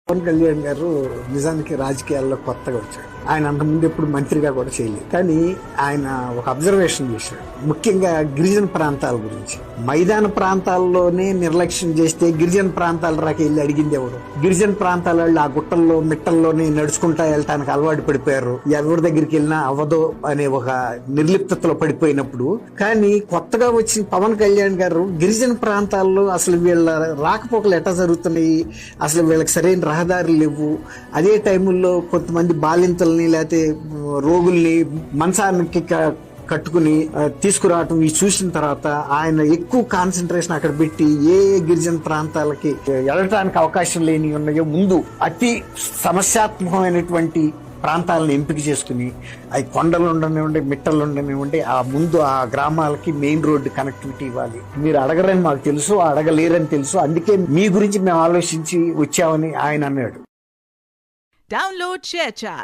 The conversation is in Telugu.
పవన్ కళ్యాణ్ గారు నిజానికి రాజకీయాల్లో కొత్తగా వచ్చాడు. ఆయన అంతకుముందు ఎప్పుడు మంత్రిగా కూడా చేయలేదు. కానీ ఆయన ఒక అబ్జర్వేషన్ చేశాడు, ముఖ్యంగా గిరిజన ప్రాంతాల గురించి. మైదాన ప్రాంతాల్లోనే నిర్లక్ష్యం చేస్తే గిరిజన ప్రాంతాల రాక వెళ్ళి అడిగింది ఎవరు? గిరిజన ప్రాంతాల వాళ్ళు ఆ గుట్టల్లో మిట్టల్లోనే నడుచుకుంటా వెళ్ళటానికి అలవాటు పడిపోయారు. ఎవరి దగ్గరికి వెళ్ళినా అవ్వదో అనే ఒక నిర్లిప్తలో పడిపోయినప్పుడు, కానీ కొత్తగా వచ్చిన పవన్ కళ్యాణ్ గారు గిరిజన ప్రాంతాల్లో అసలు వీళ్ళ రాకపోకలు ఎట్లా జరుగుతున్నాయి, అసలు వీళ్ళకి సరైన రహదారులు లేవు, అదే టైముల్లో కొంతమంది బాలింతల్ని లేకపోతే రోగుల్ని మంచానికి కట్టుకుని తీసుకురావటం ఇవి చూసిన తర్వాత ఆయన ఎక్కువ కాన్సన్ట్రేషన్ అక్కడ పెట్టి ఏ గిరిజన ప్రాంతాలకి వెళ్ళటానికి అవకాశం లేని ఉన్నాయో ముందు అతి సమస్యాత్మకమైనటువంటి ప్రాంతాలను ఎంపిక చేసుకుని, అవి కొండలు ఉండనివ్వండి, మిట్టలు ఉండనివ్వండి, ఆ ముందు ఆ గ్రామాలకి మెయిన్ రోడ్డు కనెక్టివిటీ ఇవ్వాలి. మీరు అడగరని మాకు తెలుసు, అడగలేరని తెలుసు, అందుకే మీ గురించి మేము ఆలోచించి వచ్చామని ఆయన అన్నాడు. Download ShareChat.